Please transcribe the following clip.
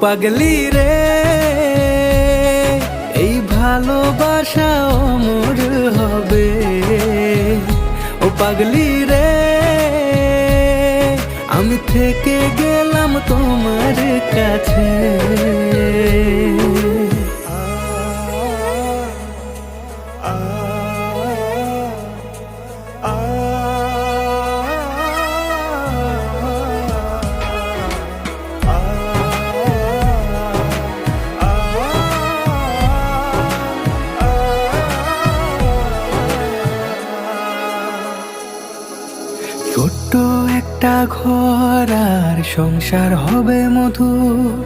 পাগলি রে, এই ভালোবাসা অমর হবে। ও পাগলি রে, আমি থেকে গেলাম তোমার কাছে। ছোট্ট একটা ঘর আর সংসার হবে মধুর,